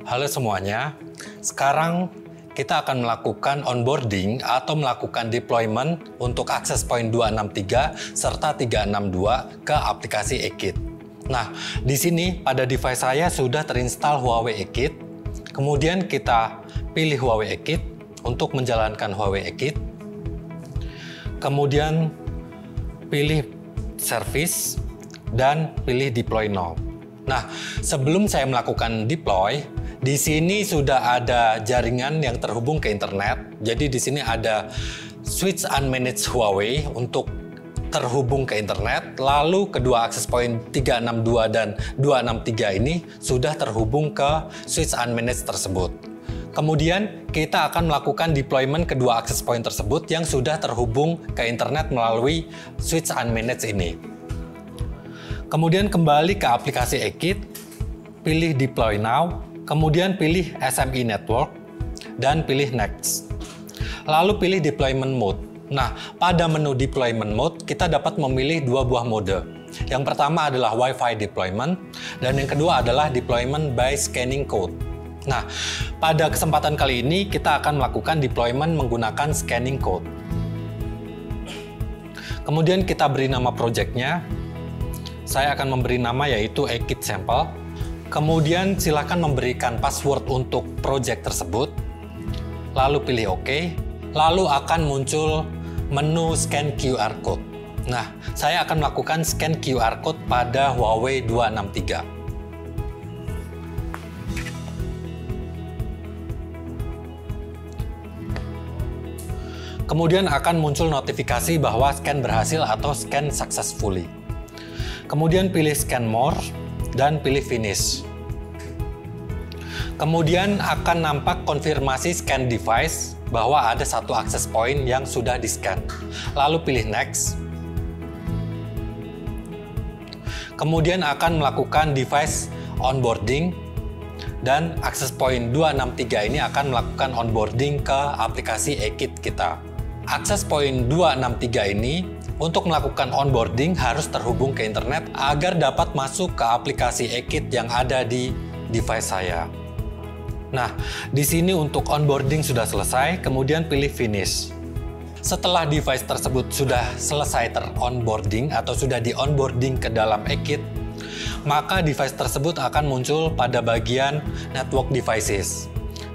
Halo semuanya, sekarang kita akan melakukan onboarding atau melakukan deployment untuk access point 263 serta 362 ke aplikasi Ekit. Nah, di sini pada device saya sudah terinstall Huawei Ekit. Kemudian kita pilih Huawei Ekit untuk menjalankan Huawei Ekit. Kemudian pilih service dan pilih deploy now. Nah, sebelum saya melakukan deploy, di sini sudah ada jaringan yang terhubung ke internet. Jadi di sini ada switch unmanaged Huawei untuk terhubung ke internet. Lalu kedua access point 362 dan 263 ini sudah terhubung ke switch unmanaged tersebut. Kemudian kita akan melakukan deployment kedua access point tersebut yang sudah terhubung ke internet melalui switch unmanaged ini. Kemudian kembali ke aplikasi Ekit, pilih deploy now. Kemudian pilih SME Network dan pilih Next. Lalu pilih Deployment Mode. Nah, pada menu Deployment Mode, kita dapat memilih dua buah mode. Yang pertama adalah Wi-Fi Deployment, dan yang kedua adalah Deployment by Scanning Code. Nah, pada kesempatan kali ini, kita akan melakukan deployment menggunakan Scanning Code. Kemudian kita beri nama projectnya. Saya akan memberi nama yaitu Ekit Sample. Kemudian silakan memberikan password untuk project tersebut, lalu pilih OK, lalu akan muncul menu scan QR code. Nah, saya akan melakukan scan QR code pada Huawei 263. Kemudian akan muncul notifikasi bahwa scan berhasil atau scan successfully. Kemudian pilih scan more dan pilih finish. Kemudian akan nampak konfirmasi scan device bahwa ada satu access point yang sudah di-scan. Lalu pilih next. Kemudian akan melakukan device onboarding dan access point 263 ini akan melakukan onboarding ke aplikasi Ekit kita. Access point 263 ini untuk melakukan onboarding harus terhubung ke internet agar dapat masuk ke aplikasi Ekit yang ada di device saya. Nah, di sini untuk onboarding sudah selesai, kemudian pilih finish. Setelah device tersebut sudah selesai ter-onboarding atau sudah di-onboarding ke dalam Ekit, maka device tersebut akan muncul pada bagian network devices.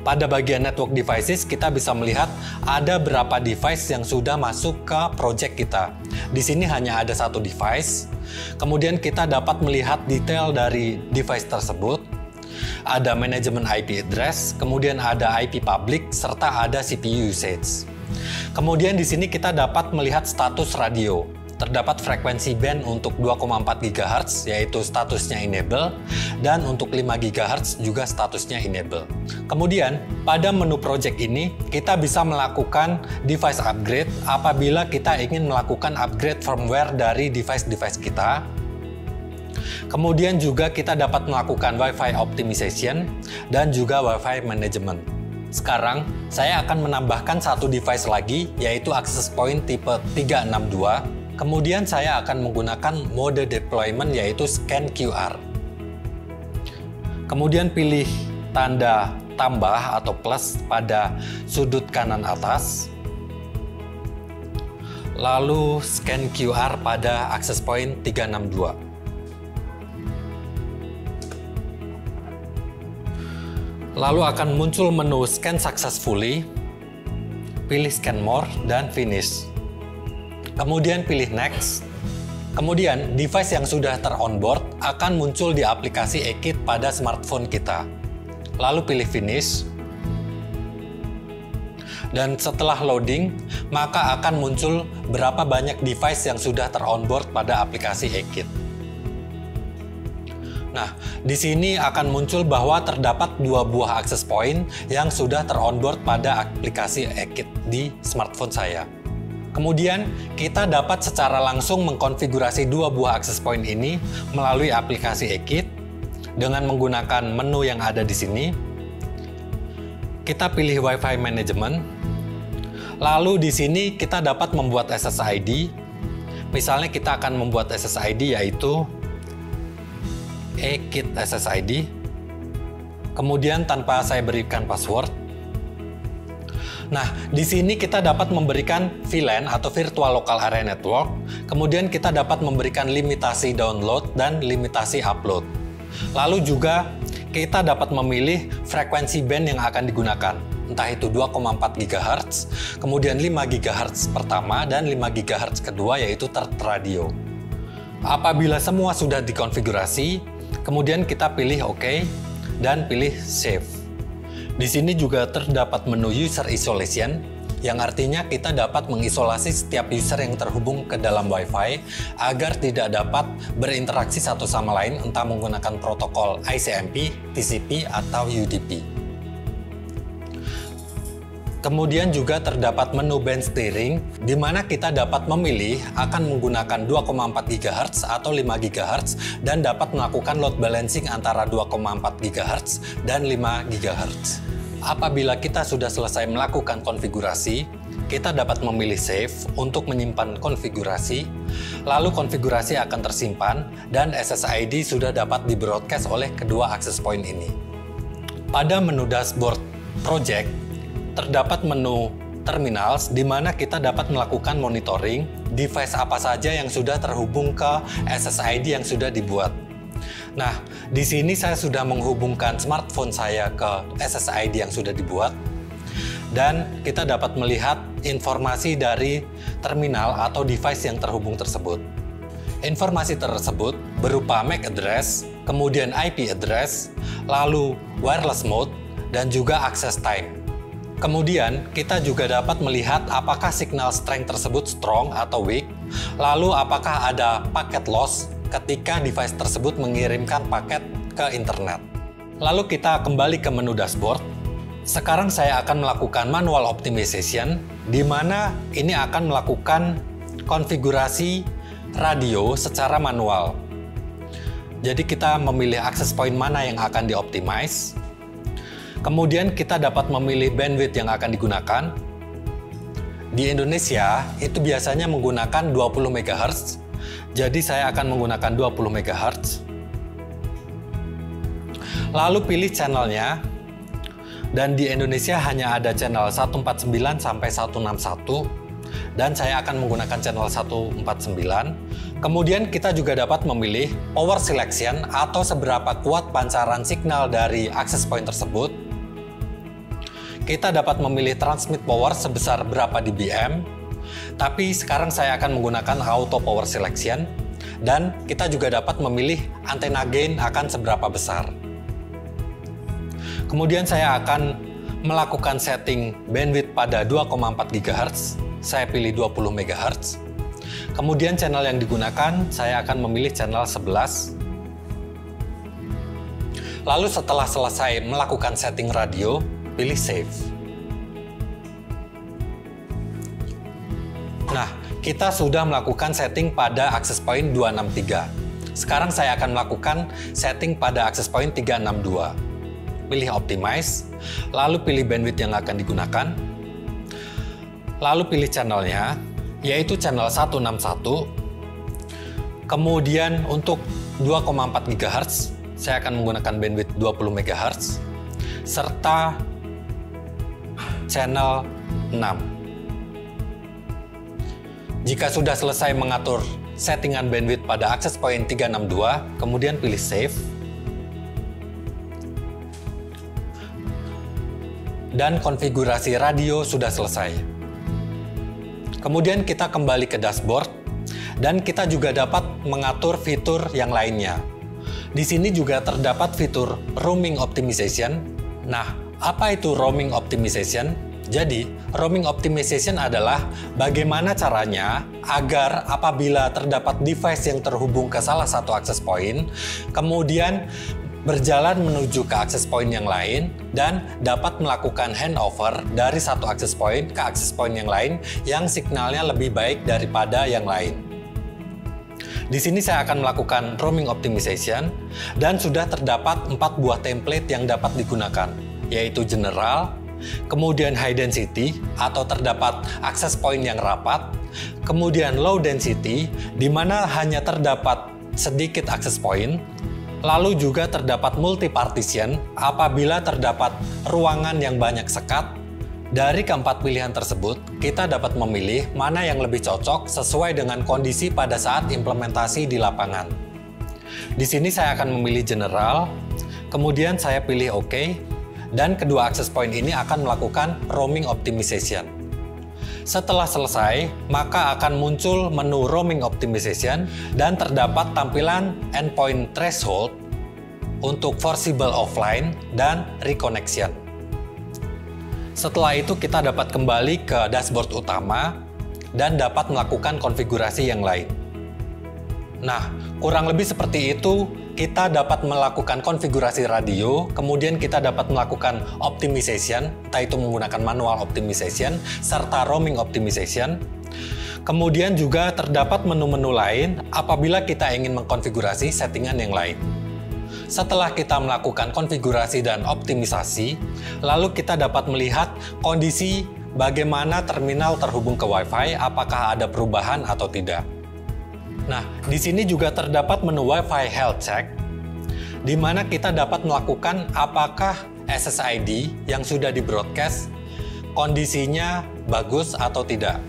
Pada bagian network devices, kita bisa melihat ada berapa device yang sudah masuk ke project kita. Di sini hanya ada satu device. Kemudian kita dapat melihat detail dari device tersebut. Ada manajemen IP address, kemudian ada IP public, serta ada CPU usage. Kemudian di sini kita dapat melihat status radio. Terdapat frekuensi band untuk 2,4 GHz yaitu statusnya enable, dan untuk 5 GHz juga statusnya enable. Kemudian pada menu project ini kita bisa melakukan device upgrade apabila kita ingin melakukan upgrade firmware dari device-device kita. Kemudian juga kita dapat melakukan Wi-Fi optimization dan juga Wi-Fi management. Sekarang saya akan menambahkan satu device lagi yaitu access point tipe 362. Kemudian saya akan menggunakan mode deployment yaitu scan QR. Kemudian pilih tanda tambah atau plus pada sudut kanan atas. Lalu scan QR pada access point 362. Lalu akan muncul menu scan successfully. Pilih scan more dan finish. Kemudian pilih next. Kemudian device yang sudah ter-onboard akan muncul di aplikasi Ekit pada smartphone kita. Lalu pilih finish. Dan setelah loading, maka akan muncul berapa banyak device yang sudah ter-onboard pada aplikasi Ekit. Nah, di sini akan muncul bahwa terdapat dua buah access point yang sudah ter-onboard pada aplikasi Ekit di smartphone saya. Kemudian, kita dapat secara langsung mengkonfigurasi dua buah access point ini melalui aplikasi Ekit dengan menggunakan menu yang ada di sini. Kita pilih Wi-Fi Management. Lalu di sini kita dapat membuat SSID. Misalnya kita akan membuat SSID yaitu Ekit SSID. kemudian tanpa saya berikan password. Nah, di sini kita dapat memberikan VLAN atau Virtual Local Area Network, kemudian kita dapat memberikan limitasi download dan limitasi upload. Lalu juga kita dapat memilih frekuensi band yang akan digunakan, entah itu 2,4 GHz, kemudian 5 GHz pertama dan 5 GHz kedua yaitu third radio. Apabila semua sudah dikonfigurasi, kemudian kita pilih OK dan pilih Save. Di sini juga terdapat menu User Isolation, yang artinya kita dapat mengisolasi setiap user yang terhubung ke dalam Wi-Fi agar tidak dapat berinteraksi satu sama lain, entah menggunakan protokol ICMP, TCP, atau UDP. Kemudian juga terdapat menu band steering, di mana kita dapat memilih akan menggunakan 2,4 GHz atau 5 GHz dan dapat melakukan load balancing antara 2,4 GHz dan 5 GHz. Apabila kita sudah selesai melakukan konfigurasi, kita dapat memilih Save untuk menyimpan konfigurasi, lalu konfigurasi akan tersimpan dan SSID sudah dapat di-broadcast oleh kedua access point ini. Pada menu Dashboard Project, terdapat menu Terminals di mana kita dapat melakukan monitoring device apa saja yang sudah terhubung ke SSID yang sudah dibuat. Nah, di sini saya sudah menghubungkan smartphone saya ke SSID yang sudah dibuat dan kita dapat melihat informasi dari terminal atau device yang terhubung tersebut. Informasi tersebut berupa MAC address, kemudian IP address, lalu wireless mode, dan juga access time. Kemudian, kita juga dapat melihat apakah signal strength tersebut strong atau weak, lalu apakah ada packet loss ketika device tersebut mengirimkan paket ke internet. Lalu kita kembali ke menu dashboard. Sekarang saya akan melakukan manual optimization, di mana ini akan melakukan konfigurasi radio secara manual. Jadi kita memilih access point mana yang akan dioptimize. Kemudian kita dapat memilih bandwidth yang akan digunakan. Di Indonesia itu biasanya menggunakan 20 MHz. Jadi saya akan menggunakan 20 MHz. Lalu pilih channelnya. Dan di Indonesia hanya ada channel 149 sampai 161. Dan saya akan menggunakan channel 149. Kemudian kita juga dapat memilih power selection atau seberapa kuat pancaran signal dari access point tersebut. Kita dapat memilih transmit power sebesar berapa dBm. Tapi sekarang saya akan menggunakan auto power selection dan kita juga dapat memilih antena gain akan seberapa besar. Kemudian saya akan melakukan setting bandwidth pada 2,4 GHz. Saya pilih 20 MHz. Kemudian channel yang digunakan saya akan memilih channel 11. Lalu setelah selesai melakukan setting radio, pilih save. Nah, kita sudah melakukan setting pada access point 263. Sekarang saya akan melakukan setting pada access point 362. Pilih optimize, lalu pilih bandwidth yang akan digunakan, lalu pilih channelnya, yaitu channel 161. Kemudian untuk 2,4 GHz, saya akan menggunakan bandwidth 20 MHz, serta channel 6. Jika sudah selesai mengatur settingan bandwidth pada access point 362, kemudian pilih save. Dan konfigurasi radio sudah selesai. Kemudian kita kembali ke dashboard dan kita juga dapat mengatur fitur yang lainnya. Di sini juga terdapat fitur roaming optimization. Nah, apa itu roaming optimization? Jadi, roaming optimization adalah bagaimana caranya agar apabila terdapat device yang terhubung ke salah satu access point, kemudian berjalan menuju ke access point yang lain dan dapat melakukan handover dari satu access point ke access point yang lain yang signalnya lebih baik daripada yang lain. Di sini saya akan melakukan roaming optimization dan sudah terdapat 4 buah template yang dapat digunakan, yaitu general, kemudian high density atau terdapat access point yang rapat, kemudian low density di mana hanya terdapat sedikit access point, Lalu juga terdapat multi-partition apabila terdapat ruangan yang banyak sekat. Dari keempat pilihan tersebut, kita dapat memilih mana yang lebih cocok sesuai dengan kondisi pada saat implementasi di lapangan. Di sini saya akan memilih general, kemudian saya pilih OK, dan kedua access point ini akan melakukan roaming optimization. Setelah selesai, maka akan muncul menu roaming optimization dan terdapat tampilan endpoint threshold untuk forcible offline dan reconnection. Setelah itu kita dapat kembali ke dashboard utama dan dapat melakukan konfigurasi yang lain. Nah, kurang lebih seperti itu. Kita dapat melakukan konfigurasi radio, kemudian kita dapat melakukan optimization, entah itu menggunakan manual optimization, serta roaming optimization. Kemudian juga terdapat menu-menu lain apabila kita ingin mengkonfigurasi settingan yang lain. Setelah kita melakukan konfigurasi dan optimisasi, lalu kita dapat melihat kondisi bagaimana terminal terhubung ke Wi-Fi, apakah ada perubahan atau tidak. Nah, di sini juga terdapat menu Wi-Fi Health Check, di mana kita dapat melakukan apakah SSID yang sudah di-broadcast kondisinya bagus atau tidak.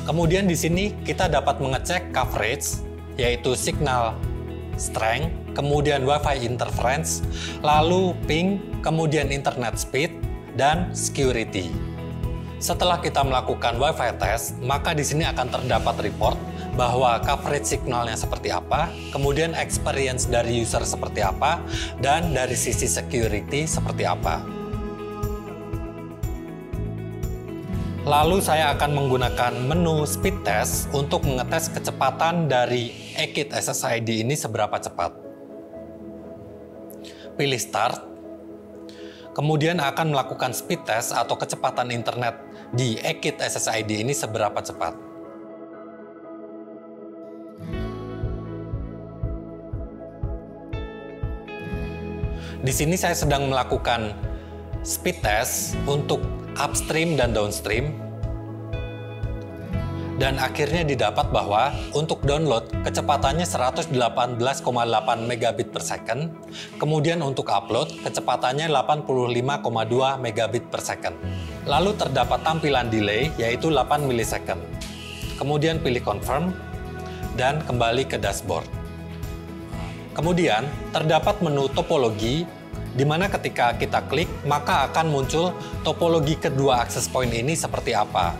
Kemudian di sini kita dapat mengecek coverage, yaitu signal strength, kemudian Wi-Fi interference, lalu ping, kemudian internet speed, dan security. Setelah kita melakukan Wi-Fi test, maka di sini akan terdapat report bahwa coverage signalnya seperti apa, kemudian experience dari user seperti apa, dan dari sisi security seperti apa. Lalu saya akan menggunakan menu speed test untuk mengetes kecepatan dari eKit SSID ini seberapa cepat. Pilih start, kemudian akan melakukan speed test atau kecepatan internet di eKit SSID ini seberapa cepat. Di sini saya sedang melakukan speed test untuk upstream dan downstream. Dan akhirnya didapat bahwa untuk download kecepatannya 118,8 megabit per second. Kemudian untuk upload kecepatannya 85,2 megabit per second. Lalu terdapat tampilan delay yaitu 8 milisecond. Kemudian pilih confirm dan kembali ke dashboard. Kemudian, terdapat menu topologi, di mana ketika kita klik, maka akan muncul topologi kedua access point ini seperti apa.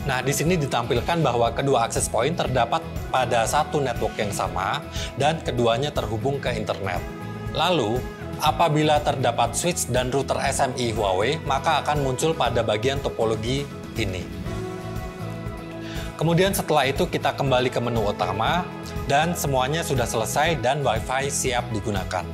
Nah, di sini ditampilkan bahwa kedua access point terdapat pada satu network yang sama, dan keduanya terhubung ke internet. Lalu, apabila terdapat switch dan router SMI Huawei, maka akan muncul pada bagian topologi ini. Kemudian setelah itu kita kembali ke menu utama, dan semuanya sudah selesai dan Wi-Fi siap digunakan.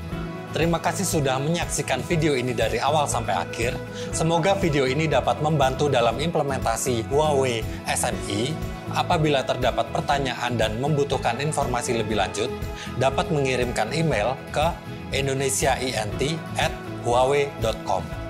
Terima kasih sudah menyaksikan video ini dari awal sampai akhir. Semoga video ini dapat membantu dalam implementasi Huawei SMI. Apabila terdapat pertanyaan dan membutuhkan informasi lebih lanjut, dapat mengirimkan email ke indonesiaint@huawei.com.